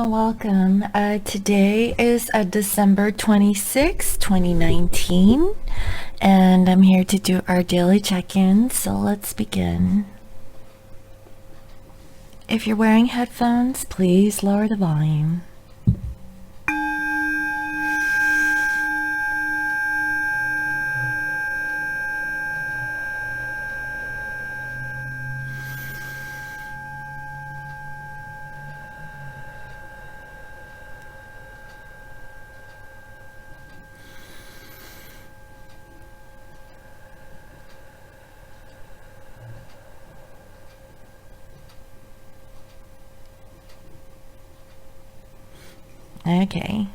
Welcome. Today is December 26, 2019, and I'm here to do our daily check-in, so let's begin. If you're wearing headphones, please lower the volume. Okay,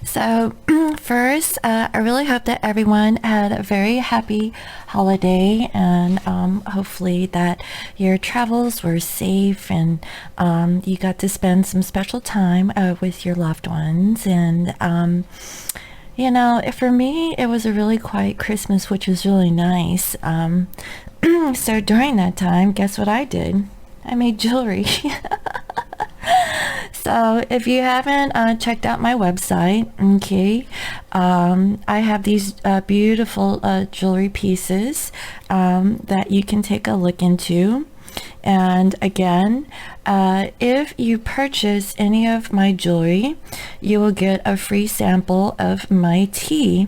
so first, I really hope that everyone had a very happy holiday, and hopefully that your travels were safe and you got to spend some special time with your loved ones. And you know, for me, it was a really quiet Christmas, which was really nice. So during that time, guess what I did? I made jewelry. So if you haven't checked out my website, okay, I have these beautiful jewelry pieces that you can take a look into. And again, if you purchase any of my jewelry, you will get a free sample of my tea.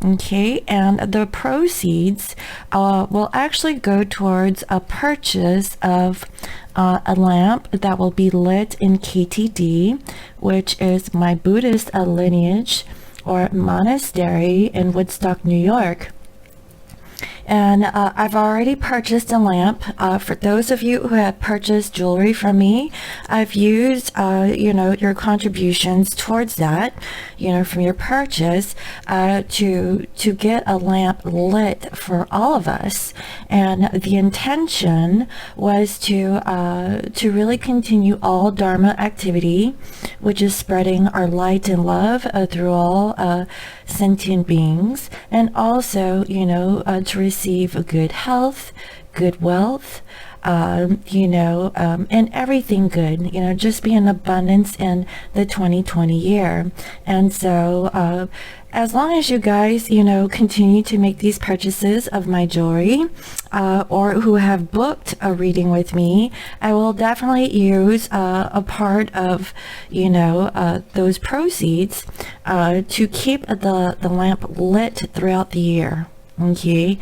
Okay, and the proceeds will actually go towards a purchase of a lamp that will be lit in KTD, which is my Buddhist lineage or monastery in Woodstock, New York. And I've already purchased a lamp. For those of you who have purchased jewelry from me, I've used, you know, your contributions towards that, you know, from your purchase, to get a lamp lit for all of us. And the intention was to really continue all Dharma activity, which is spreading our light and love through all sentient beings, and also, you know, to receive a good health, good wealth, you know, and everything good, you know, just be in abundance in the 2020 year. And so as long as you guys, you know, continue to make these purchases of my jewelry, or who have booked a reading with me, I will definitely use a part of, you know, those proceeds to keep the lamp lit throughout the year. Okay,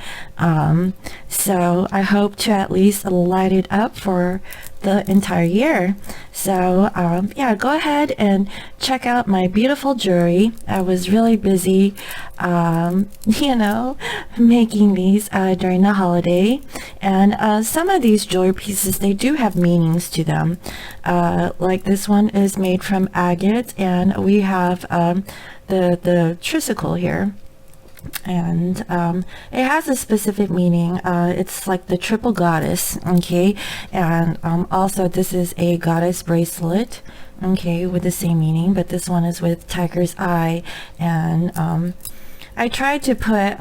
so I hope to at least light it up for the entire year. So yeah, go ahead and check out my beautiful jewelry. I was really busy, you know, making these during the holiday, and some of these jewelry pieces, they do have meanings to them. Like this one is made from agate, and we have the tricycle here. And it has a specific meaning. It's like the triple goddess, okay, and also this is a goddess bracelet, okay, with the same meaning, but this one is with tiger's eye. And I tried to put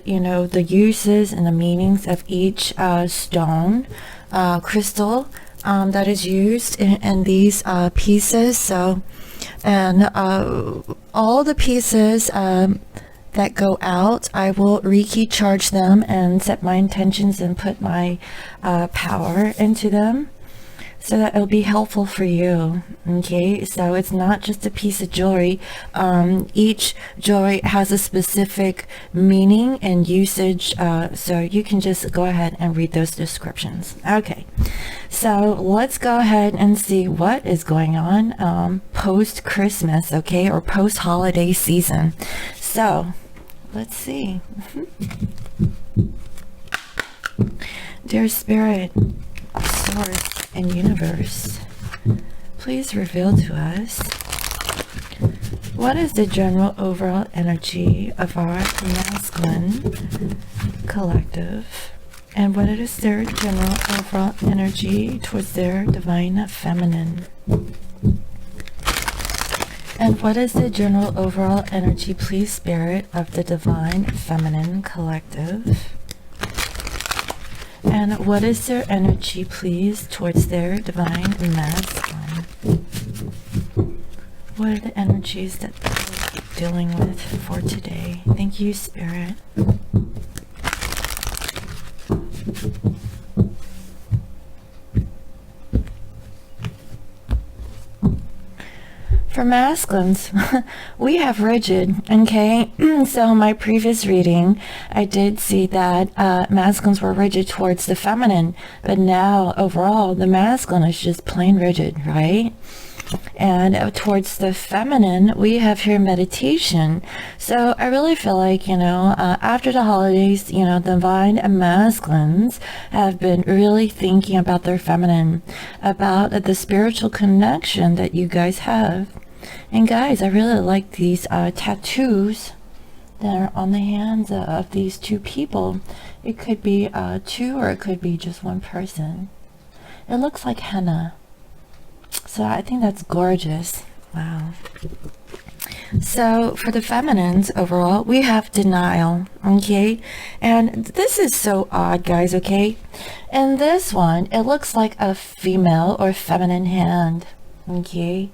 you know, the uses and the meanings of each stone, crystal that is used in these pieces. So, and all the pieces that go out, I will Reiki charge them and set my intentions and put my power into them, so that it'll be helpful for you. Okay, so it's not just a piece of jewelry. Each jewelry has a specific meaning and usage, so you can just go ahead and read those descriptions. Okay, so let's go ahead and see what is going on post Christmas, okay, or post holiday season. So let's see. Dear Spirit, Source, and Universe, please reveal to us, what is the general overall energy of our masculine collective, and what is their general overall energy towards their divine feminine? And what is the general overall energy, please, Spirit, of the divine feminine collective? And what is their energy, please, towards their divine masculine? What are the energies that they're dealing with for today? Thank you, Spirit. For masculines, we have rigid, okay? So my previous reading, I did see that masculines were rigid towards the feminine, but now overall, the masculine is just plain rigid, right? And towards the feminine, we have here meditation. So I really feel like, after the holidays, the divine masculines have been really thinking about their feminine, about the spiritual connection that you guys have. And guys, I really like these tattoos that are on the hands of these two people. It could be two, or it could be just one person. It looks like henna. So I think that's gorgeous. Wow. So for the feminines overall, we have denial, okay? And this is so odd, guys, okay? In this one, it looks like a female or feminine hand, okay?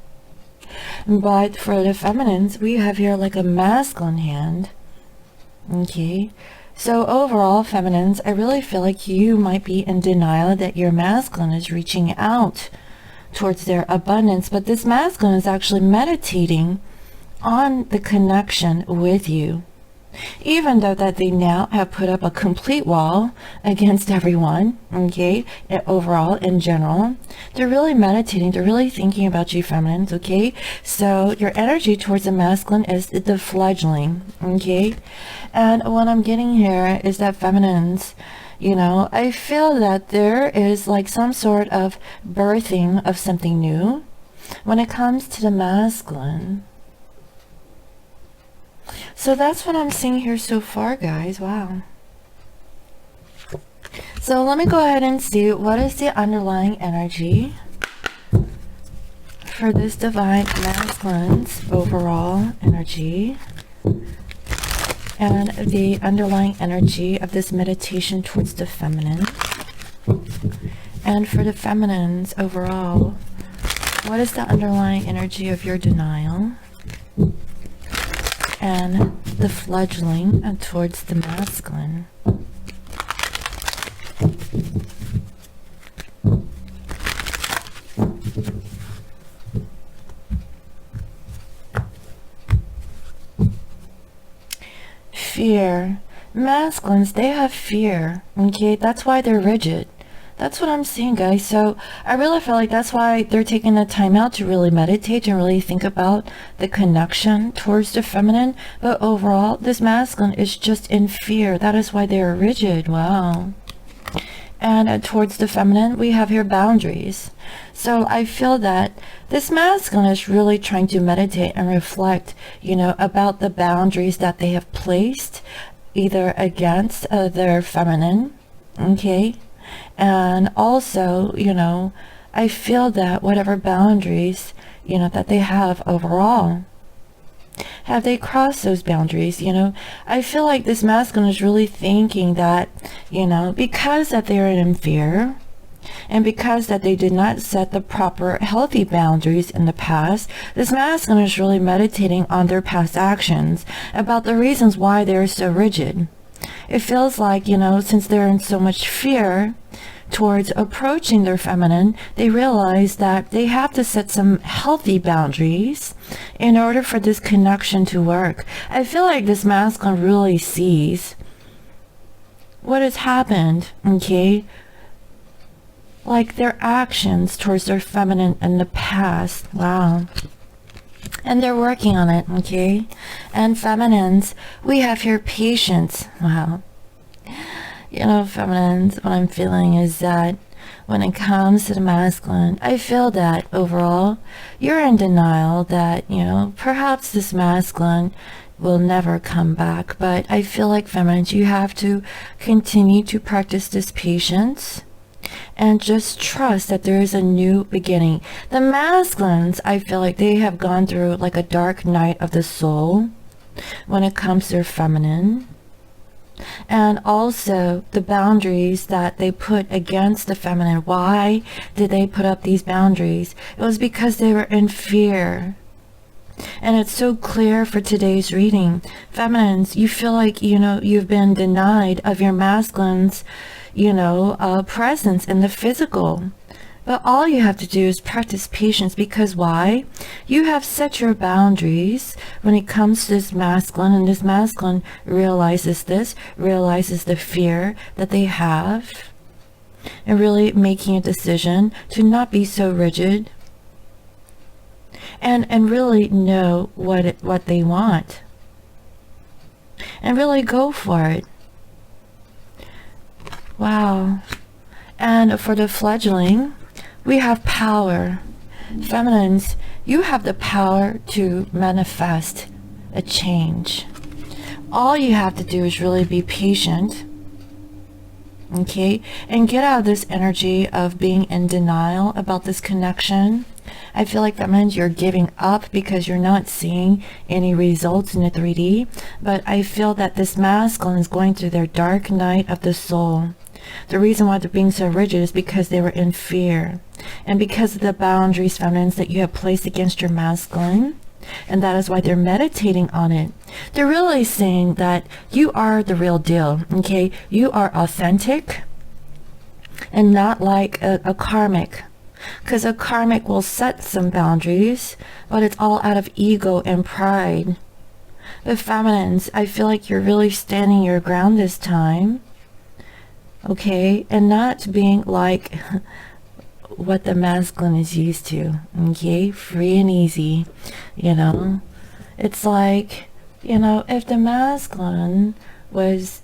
But for the feminines, we have here like a masculine hand, okay? So overall, feminines, I really feel like you might be in denial that your masculine is reaching out towards their abundance, but this masculine is actually meditating on the connection with you, even though that they now have put up a complete wall against everyone, okay? Overall, in general, they're really meditating, they're really thinking about you feminines, okay? So your energy towards the masculine is the fledgling, okay? And what I'm getting here is that feminines, I feel that there is like some sort of birthing of something new when it comes to the masculine. So that's what I'm seeing here so far, guys. Wow. So let me go ahead and see what is the underlying energy for this divine masculine's overall energy, and the underlying energy of this meditation towards the feminine. And for the feminines overall, what is the underlying energy of your denial and the fledgling towards the masculine? Fear. Masculines, they have fear, okay? That's why they're rigid. That's what I'm seeing, guys. So I really feel like that's why they're taking the time out to really meditate and really think about the connection towards the feminine. But overall, this masculine is just in fear. That is why they are rigid. Wow. And towards the feminine, we have here boundaries. So I feel that this masculine is really trying to meditate and reflect, about the boundaries that they have placed either against their feminine, okay? And also, I feel that whatever boundaries, that they have overall, have they crossed those boundaries? I feel like this masculine is really thinking that, because that they're in fear, and because that they did not set the proper healthy boundaries in the past, this masculine is really meditating on their past actions, about the reasons why they're so rigid. It feels like, since they're in so much fear towards approaching their feminine, they realize that they have to set some healthy boundaries in order for this connection to work. I feel like this masculine really sees what has happened, okay? Like their actions towards their feminine in the past. Wow. And they're working on it, okay? And feminines, we have here patience. Wow. Feminines, what I'm feeling is that when it comes to the masculine, I feel that overall, you're in denial that, perhaps this masculine will never come back. But I feel like feminines, you have to continue to practice this patience and just trust that there is a new beginning. The masculines, I feel like they have gone through like a dark night of the soul when it comes to their feminine. And also the boundaries that they put against the feminine. Why did they put up these boundaries? It was because they were in fear. And it's so clear for today's reading. Feminines, you feel like, you've been denied of your masculine's, presence in the physical. But all you have to do is practice patience, because why? You have set your boundaries when it comes to this masculine, and this masculine realizes the fear that they have, and really making a decision to not be so rigid, and really know what they want, and really go for it. Wow. And for the fledgling, we have power. Feminines, you have the power to manifest a change. All you have to do is really be patient, okay, and get out of this energy of being in denial about this connection. I feel like that means you're giving up because you're not seeing any results in the 3D, but I feel that this masculine is going through their dark night of the soul. The reason why they're being so rigid is because they were in fear, and because of the boundaries, feminines, that you have placed against your masculine, and that is why they're meditating on it. They're really saying that you are the real deal, okay? You are authentic and not like a karmic, because a karmic will set some boundaries, but it's all out of ego and pride. But feminines, I feel like you're really standing your ground this time, okay, and not being like what the masculine is used to, okay, free and easy. It's like, if the masculine was,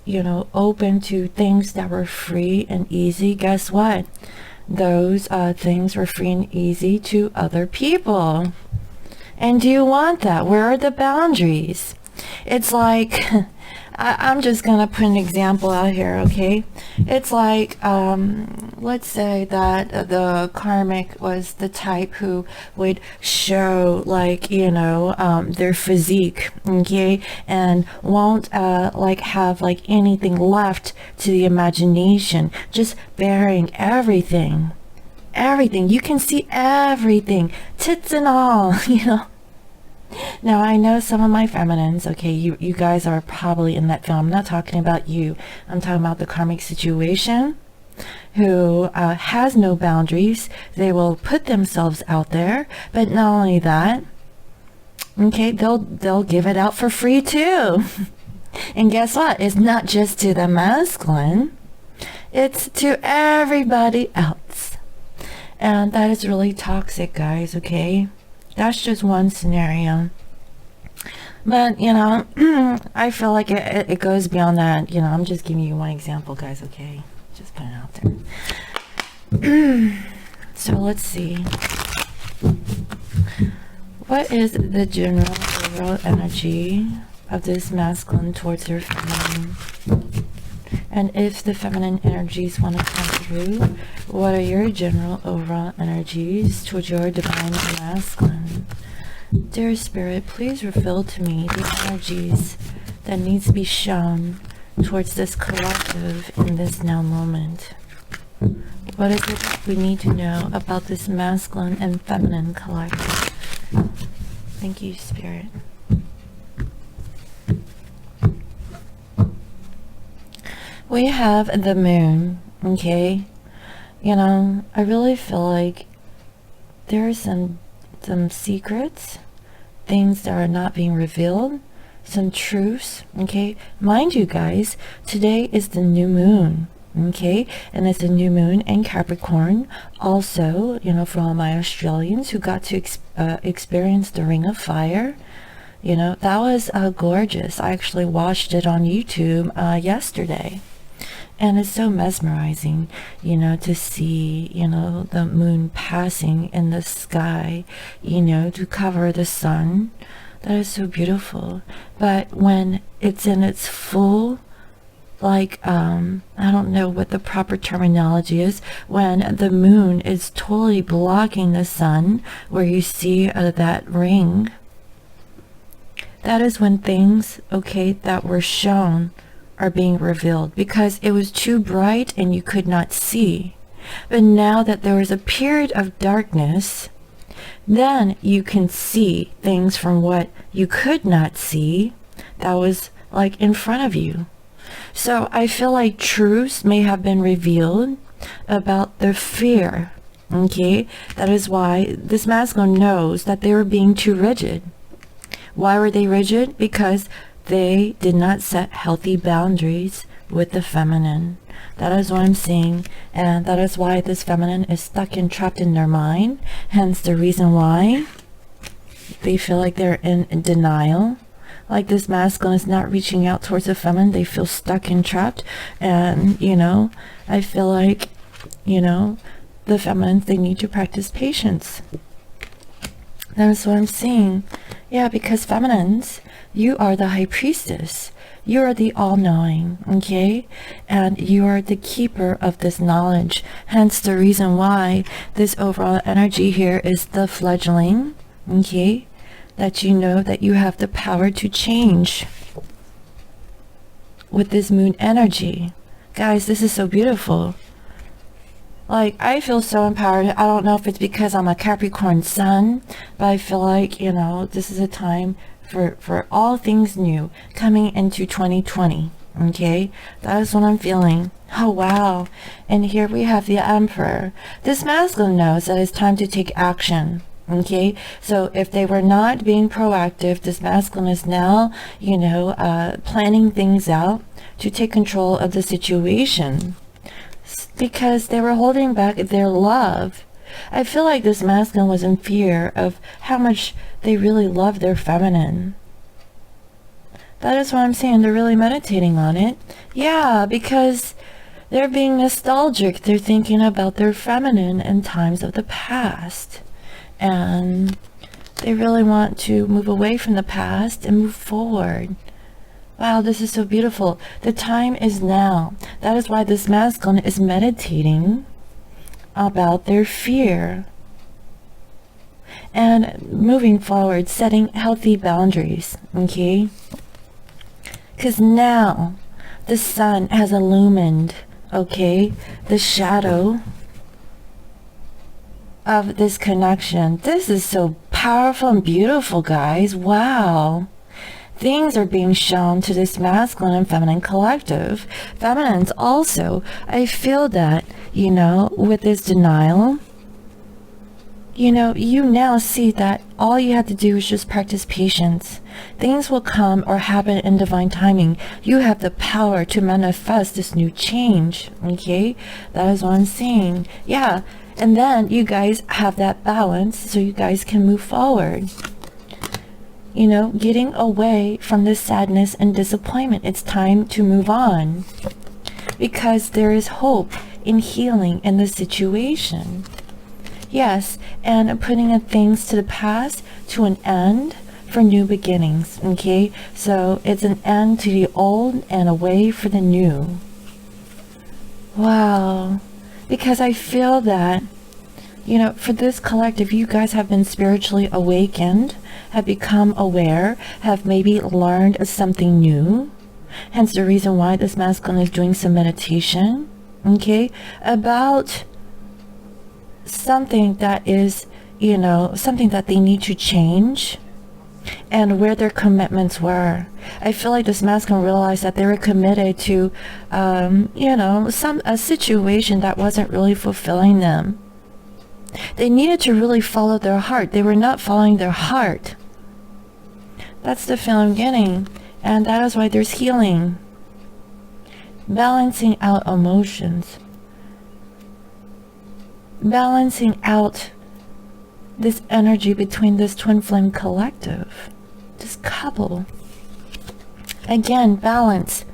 open to things that were free and easy, guess what? Those things were free and easy to other people. And do you want that? Where are the boundaries? It's like, I'm just gonna put an example out here, okay? It's like, let's say that the karmic was the type who would show, like, their physique, okay, and won't like have like anything left to the imagination, just bearing everything. You can see everything, tits and all. Now, I know some of my feminines, okay, you guys are probably in that film. I'm not talking about you. I'm talking about the karmic situation, who has no boundaries. They will put themselves out there, but not only that, okay, they'll give it out for free too. And guess what? It's not just to the masculine, it's to everybody else. And that is really toxic, guys, okay? That's just one scenario. But, I feel like it goes beyond that. I'm just giving you one example, guys, okay? Just put it out there. So let's see. What is the general overall energy of this masculine towards your feminine? And if the feminine energies want to come through, what are your general overall energies towards your divine masculine? Dear Spirit, please reveal to me the energies that needs to be shown towards this collective in this now moment. What is it we need to know about this masculine and feminine collective? Thank you, Spirit. We have the moon, okay? I really feel like there are some secrets, things that are not being revealed, some truths, okay? Mind you, guys, today is the new moon, okay? And it's a new moon in Capricorn. Also, for all my Australians who got to experience the Ring of Fire, that was gorgeous. I actually watched it on YouTube yesterday. And it's so mesmerizing, to see, the moon passing in the sky, to cover the sun. That is so beautiful. But when it's in its full, like, I don't know what the proper terminology is, when the moon is totally blocking the sun, where you see that ring, that is when things, okay, that were shown are being revealed, because it was too bright and you could not see. But now that there was a period of darkness, then you can see things from what you could not see that was like in front of you. So I feel like truths may have been revealed about their fear. Okay, that is why this masculine knows that they were being too rigid. Why were they rigid? Because they did not set healthy boundaries with the feminine. That is what I'm seeing, and that is why this feminine is stuck and trapped in their mind. Hence the reason why they feel like they're in denial. Like this masculine is not reaching out towards the feminine. They feel stuck and trapped. And, you know, I feel like, you know, the feminines, they need to practice patience. That's what I'm seeing. Yeah, because feminines, you are the high priestess. You are the all-knowing, okay? And you are the keeper of this knowledge. Hence the reason why this overall energy here is the fledgling, okay? That you know that you have the power to change with this moon energy. Guys, this is so beautiful. Like, I feel so empowered. I don't know if it's because I'm a Capricorn sun, but I feel like, you know, this is a time for all things new coming into 2020. Okay, that is what I'm feeling. Oh wow. And here we have the Emperor. This masculine knows that it's time to take action. Okay, so if they were not being proactive, this masculine is now, you know, planning things out to take control of the situation, because they were holding back their love. I feel like this masculine was in fear of how much they really love their feminine. That is what I'm saying. They're really meditating on it. Yeah, because they're being nostalgic. They're thinking about their feminine in times of the past. And they really want to move away from the past and move forward. Wow, this is so beautiful. The time is now. That is why this masculine is meditating about their fear and moving forward, setting healthy boundaries. Okay, because now the sun has illumined, okay, the shadow of this connection. This is so powerful and beautiful, guys. Wow. Things are being shown to this masculine and feminine collective. Feminines also, I feel that, you know, with this denial, you know, you now see that all you have to do is just practice patience. Things will come or happen in divine timing. You have the power to manifest this new change. Okay, that is what I'm seeing. Yeah, and then you guys have that balance so you guys can move forward. You know, getting away from this sadness and disappointment. It's time to move on, because there is hope in healing in the situation. Yes, and putting things to the past to an end for new beginnings. Okay, so it's an end to the old and a way for the new. Wow, because I feel that, you know, for this collective, you guys have been spiritually awakened, have become aware, have maybe learned something new. Hence the reason why this masculine is doing some meditation, okay, about something that is, you know, something that they need to change and where their commitments were. I feel like this masculine realized that they were committed to, you know, a situation that wasn't really fulfilling them. They needed to really follow their heart. They were not following their heart. That's the feeling I'm getting. And that is why there's healing. Balancing out emotions. Balancing out this energy between this twin flame collective. This couple. Again, balance.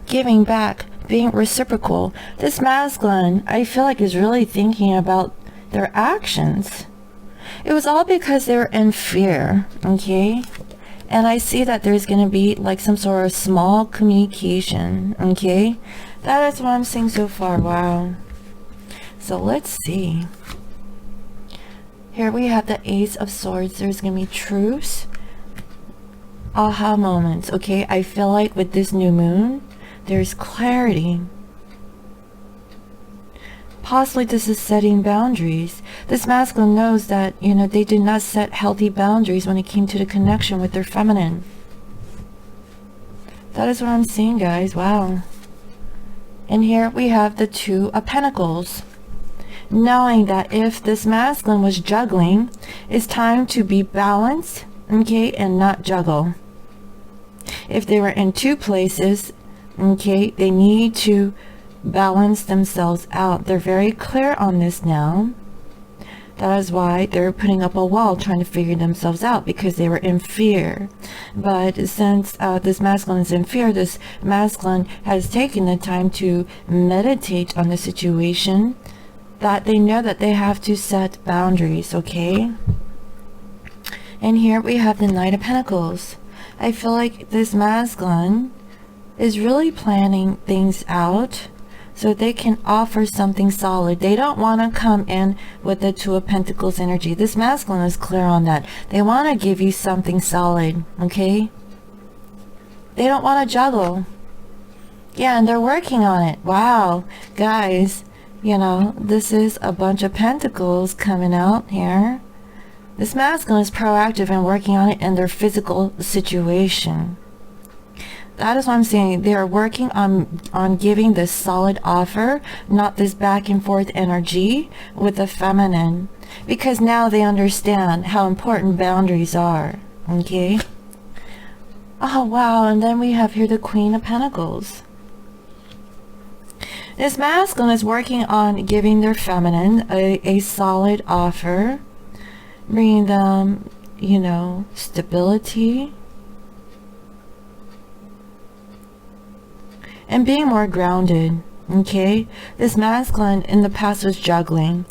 Giving back. Being reciprocal. This masculine, I feel like, is really thinking about their actions. It was all because they were in fear, okay? And I see that there's going to be like some sort of small communication, okay? That is what I'm seeing so far. Wow. So let's see. Here we have the Ace of Swords. There's going to be truths, aha moments, okay? I feel like with this new moon, there's clarity. Possibly this is setting boundaries. This masculine knows that, you know, they did not set healthy boundaries when it came to the connection with their feminine. That is what I'm seeing, guys. Wow. And here we have the Two of Pentacles. Knowing that if this masculine was juggling, it's time to be balanced, okay, and not juggle. If they were in two places, okay, they need to balance themselves out. They're very clear on this now. That is why they're putting up a wall, trying to figure themselves out, because they were in fear. But since this masculine is in fear, this masculine has taken the time to meditate on the situation, that they know that they have to set boundaries, okay? And here we have the Knight of Pentacles. I feel like this masculine is really planning things out so they can offer something solid. They don't want to come in with the Two of Pentacles energy. This masculine is clear on that. They want to give you something solid, okay? They don't want to juggle. Yeah, and they're working on it. Wow, guys, you know, this is a bunch of pentacles coming out here. This masculine is proactive and working on it in their physical situation. That is what I'm saying. They are working on giving this solid offer, not this back and forth energy with the feminine. Because now they understand how important boundaries are. Okay? Oh, wow. And then we have here the Queen of Pentacles. This masculine is working on giving their feminine a solid offer, bringing them, you know, stability, and being more grounded, okay? This masculine in the past was juggling,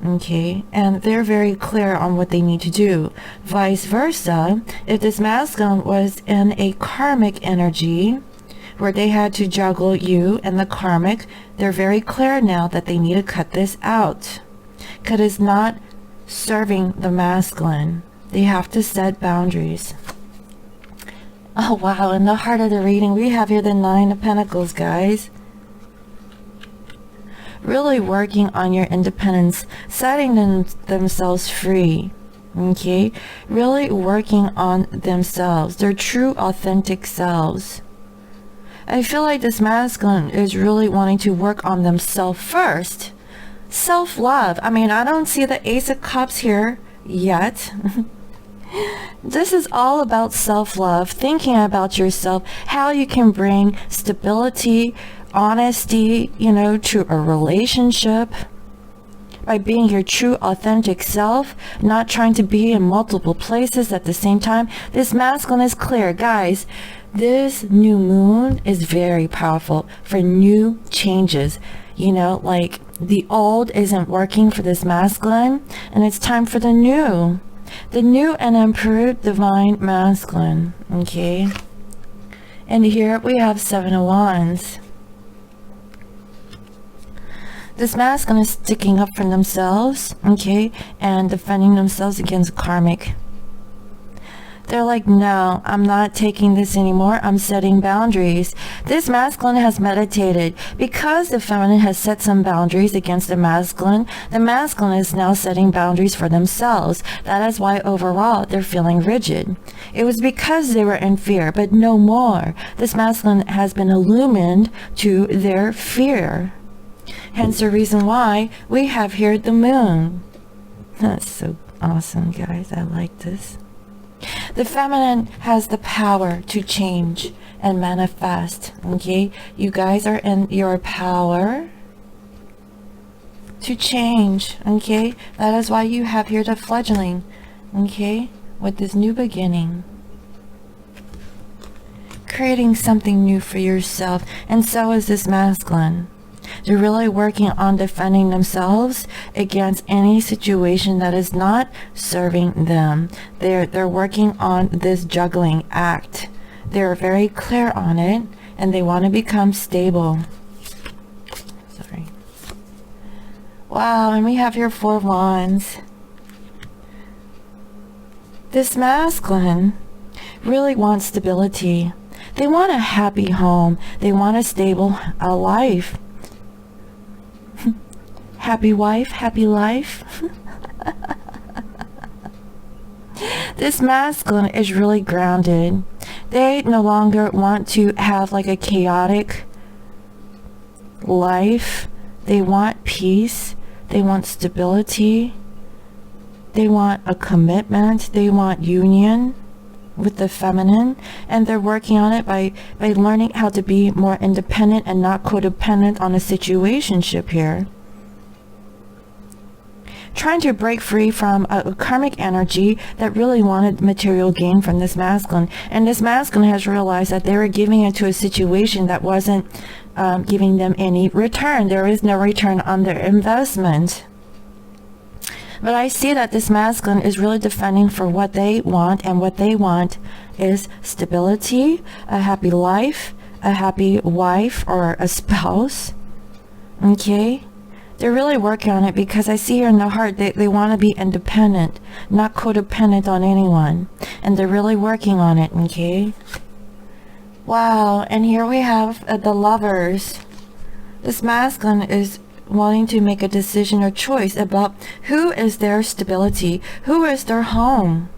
okay? And they're very clear on what they need to do. Vice versa, if this masculine was in a karmic energy, where they had to juggle you and the karmic, they're very clear now that they need to cut this out. Because it's not serving the masculine. They have to set boundaries. Oh, wow. In the heart of the reading, we have here the Nine of Pentacles, guys. Really working on your independence, setting themselves free. Okay? Really working on themselves, their true, authentic selves. I feel like this masculine is really wanting to work on themselves first. Self-love. I mean, I don't see the Ace of Cups here yet. This is all about self-love, thinking about yourself, how you can bring stability, honesty, you know, to a relationship by being your true authentic self, not trying to be in multiple places at the same time. This masculine is clear, guys. This new moon is very powerful for new changes. You know, like the old isn't working for this masculine, and it's time for the new. The new and improved divine masculine. Okay. And here we have Seven of Wands. This masculine is sticking up for themselves, okay, and defending themselves against karmic. They're like, no, I'm not taking this anymore. I'm setting boundaries. This masculine has meditated. Because the feminine has set some boundaries against the masculine is now setting boundaries for themselves. That is why overall they're feeling rigid. It was because they were in fear, but no more. This masculine has been illumined to their fear. Hence the reason why we have here the moon. That's so awesome, guys. I like this. The feminine has the power to change and manifest, okay? You guys are in your power to change, okay? That is why you have here the fledgling, okay? With this new beginning. Creating something new for yourself, and so is this masculine. They're really working on defending themselves against any situation that is not serving them. They're working on this juggling act. They're very clear on it, and they want to become stable. Sorry. Wow, and we have here Four of Wands. This masculine really wants stability. They want a happy home. They want a stable life. Happy wife, happy life. This masculine is really grounded. They no longer want to have like a chaotic life. They want peace. They want stability. They want a commitment. They want union with the feminine, and they're working on it by learning how to be more independent and not codependent on a situationship here. Trying to break free from a karmic energy that really wanted material gain from this masculine, and this masculine has realized that they were giving into a situation that wasn't giving them any return. There is no return on their investment. But I see that this masculine is really defending for what they want, and what they want is stability, a happy life, a happy wife or a spouse. Okay? They're really working on it because I see here in the heart they want to be independent, not codependent on anyone. And they're really working on it, okay? Wow, and here we have the Lovers. This masculine is wanting to make a decision or choice about who is their stability, who is their home.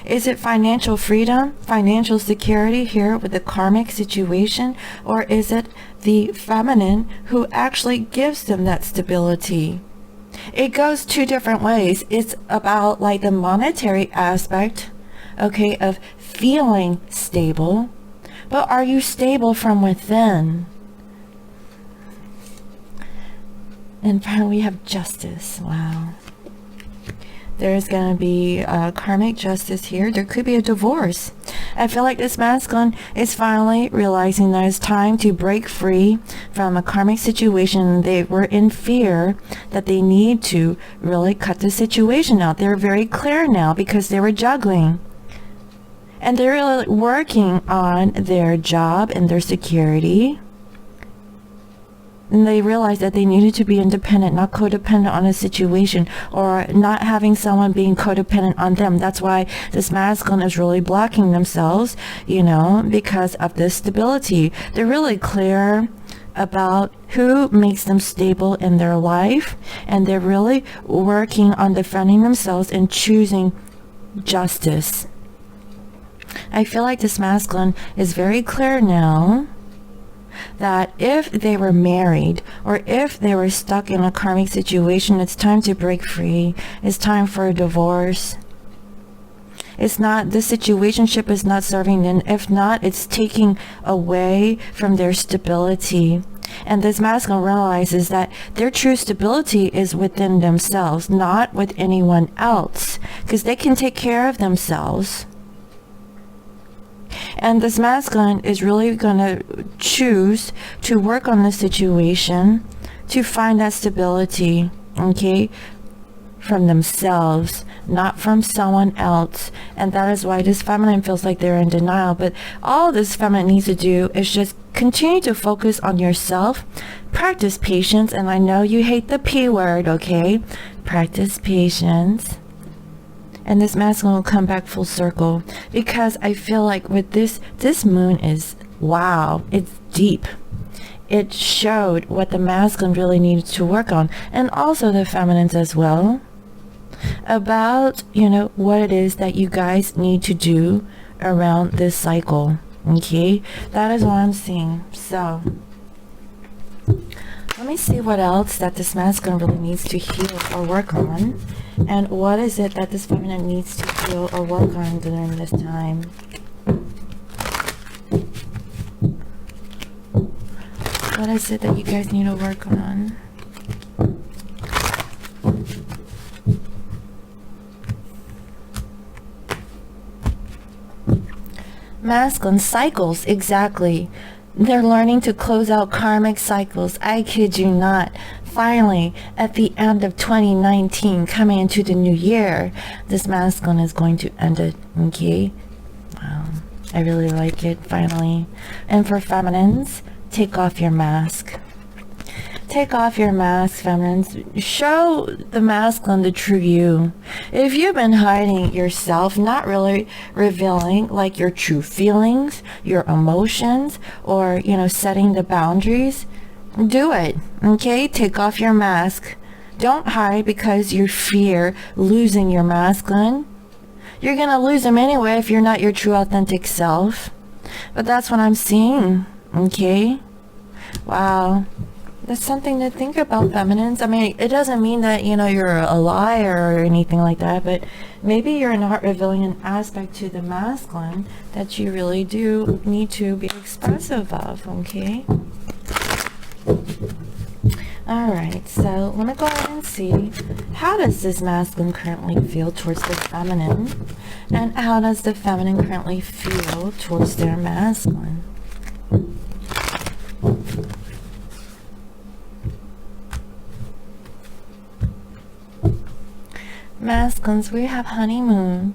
Is it financial freedom, financial security here with the karmic situation, or is it the feminine who actually gives them that stability? It goes two different ways. It's about like the monetary aspect, okay, of feeling stable, but are you stable from within? And finally we have Justice. Wow. There's going to be karmic justice here. There could be a divorce. I feel like this masculine is finally realizing that it's time to break free from a karmic situation. They were in fear that they need to really cut the situation out. They're very clear now because they were juggling. And they're really working on their job and their security. And they realized that they needed to be independent, not codependent on a situation, or not having someone being codependent on them. That's why this masculine is really blocking themselves, you know, because of this stability. They're really clear about who makes them stable in their life, and they're really working on defending themselves and choosing justice. I feel like this masculine is very clear now that if they were married or if they were stuck in a karmic situation, it's time to break free. It's time for a divorce. It's not, this situationship is not serving them. If not, it's taking away from their stability. And this masculine realizes that their true stability is within themselves, not with anyone else, because they can take care of themselves. And this masculine is really going to choose to work on the situation to find that stability, okay, from themselves, not from someone else. And that is why this feminine feels like they're in denial. But all this feminine needs to do is just continue to focus on yourself, practice patience. And I know you hate the P word, okay? Practice patience. And this masculine will come back full circle, because I feel like with this moon is, wow, it's deep. It showed what the masculine really needed to work on, and also the feminines as well, about, you know, what it is that you guys need to do around this cycle. Okay, that is what I'm seeing. So let me see what else that this masculine really needs to heal or work on. And what is it that this feminine needs to heal or work on during this time? What is it that you guys need to work on? Masculine cycles, exactly. They're learning to close out karmic cycles. I kid you not. Finally, at the end of 2019, coming into the new year, this masculine is going to end it, okay? Wow, I really like it, finally. And for feminines, take off your mask. Take off your mask, feminines. Show the masculine the true you. If you've been hiding yourself, not really revealing like your true feelings, your emotions, or, you know, setting the boundaries, Do it. Okay, take off your mask. Don't hide because you fear losing your masculine. You're gonna lose him anyway if you're not your true authentic self. But that's what I'm seeing. Okay. Wow. That's something to think about, feminines. I mean, it doesn't mean that, you know, you're a liar or anything like that, but maybe you're not revealing an aspect to the masculine that you really do need to be expressive of, okay? Alright, so let me go ahead and see, how does this masculine currently feel towards the feminine? And how does the feminine currently feel towards their masculine? Masculines, we have honeymoon.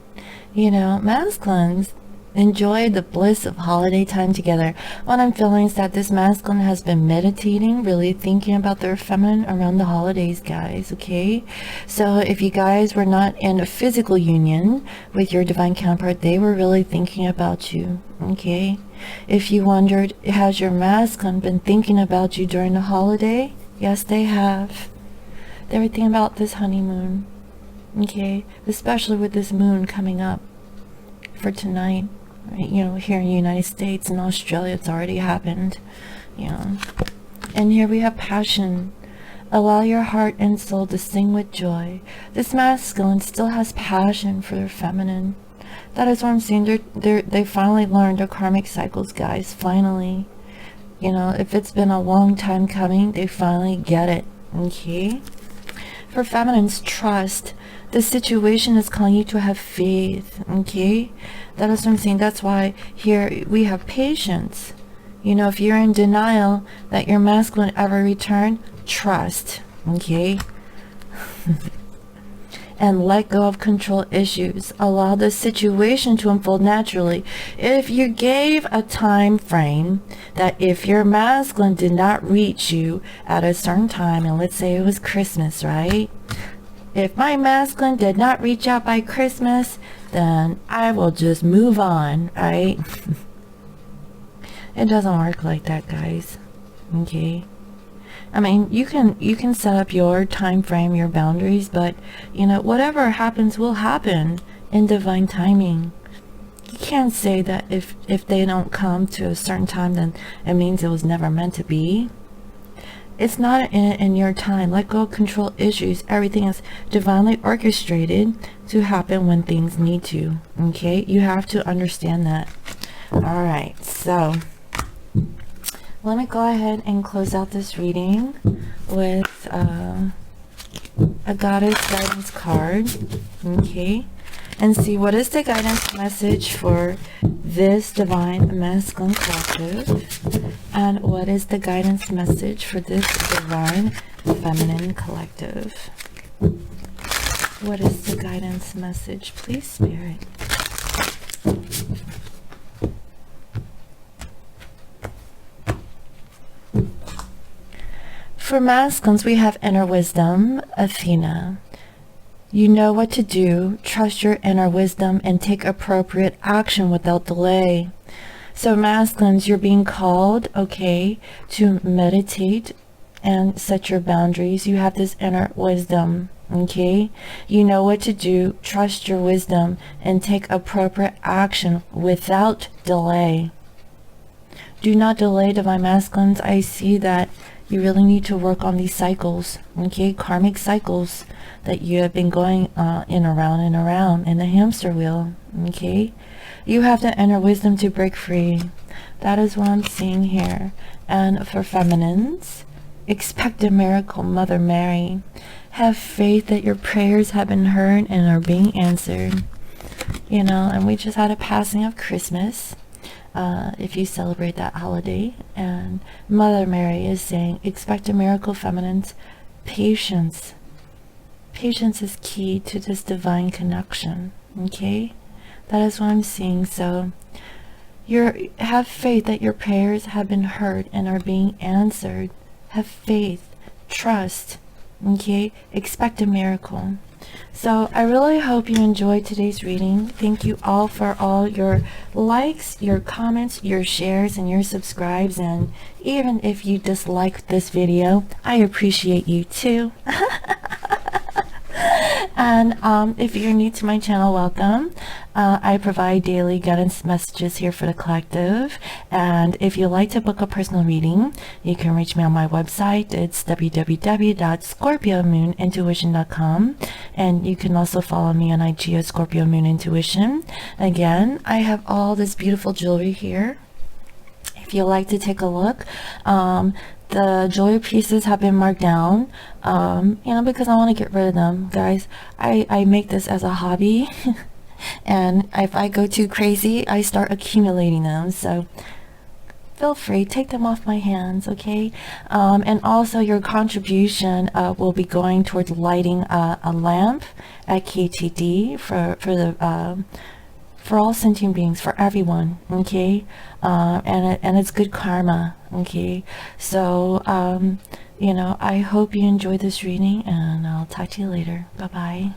You know, masculines enjoy the bliss of holiday time together. What I'm feeling is that this masculine has been meditating, really thinking about their feminine around the holidays, guys, okay? So if you guys were not in a physical union with your divine counterpart, they were really thinking about you, okay? If you wondered, has your masculine been thinking about you during the holiday? Yes, they have. They were thinking about this honeymoon. Okay, especially with this moon coming up for tonight, right? You know, here in the United States and Australia, it's already happened, you know. And here we have passion. Allow your heart and soul to sing with joy. This masculine still has passion for their feminine. That is what I'm saying. They finally learned their karmic cycles, guys. Finally. You know, if it's been a long time coming, they finally get it. Okay? For feminines, trust. The situation is calling you to have faith, okay? That is what I'm saying. That's why here we have patience. You know, if you're in denial that your masculine ever return, trust, okay? And let go of control issues. Allow the situation to unfold naturally. If you gave a time frame that if your masculine did not reach you at a certain time, and let's say it was Christmas, right? If my masculine did not reach out by Christmas, then I will just move on, right? It doesn't work like that, guys. Okay? I mean, you can set up your time frame, your boundaries, but you know, whatever happens will happen in divine timing. You can't say that if they don't come to a certain time, then it means it was never meant to be. It's not in your time. Let go of control issues. Everything is divinely orchestrated to happen when things need to. Okay? You have to understand that. Alright, so let me go ahead and close out this reading with a goddess guidance card. Okay? And see what is the guidance message for this divine masculine collective, and what is the guidance message for this divine feminine collective. What is the guidance message, please, Spirit? For masculines, we have inner wisdom, Athena. You know what to do. Trust your inner wisdom and take appropriate action without delay. So masculines, you're being called, okay, to meditate and set your boundaries. You have this inner wisdom, okay? You know what to do. Trust your wisdom and take appropriate action without delay. Do not delay, divine masculines. I see that you really need to work on these cycles, okay? Karmic cycles that you have been going in around and around in the hamster wheel, okay? You have the inner wisdom to break free. That is what I'm seeing here. And for feminines, expect a miracle, Mother Mary. Have faith that your prayers have been heard and are being answered. You know, and we just had a passing of Christmas. If you celebrate that holiday, and Mother Mary is saying, expect a miracle, feminines. Patience. Patience is key to this divine connection, okay? That is what I'm seeing. So have faith that your prayers have been heard and are being answered. Have faith, trust, okay? Expect a miracle. So I really hope you enjoyed today's reading. Thank you all for all your likes, your comments, your shares, and your subscribes. And even if you disliked this video, I appreciate you too. And if you're new to my channel, welcome. I provide daily guidance messages here for the collective, and if you'd like to book a personal reading, you can reach me on my website. It's www.scorpiomoonintuition.com, and you can also follow me on IG at Scorpio Moon Intuition. Again, I have all this beautiful jewelry here. If you'd like to take a look, the jewelry pieces have been marked down, you know, because I want to get rid of them, guys. I make this as a hobby, and if I go too crazy, I start accumulating them. So feel free, take them off my hands, okay? And also your contribution will be going towards lighting a lamp at KTD for all sentient beings, for everyone, okay? And it's good karma, okay? So you know, I hope you enjoyed this reading, and I'll talk to you later. Bye bye.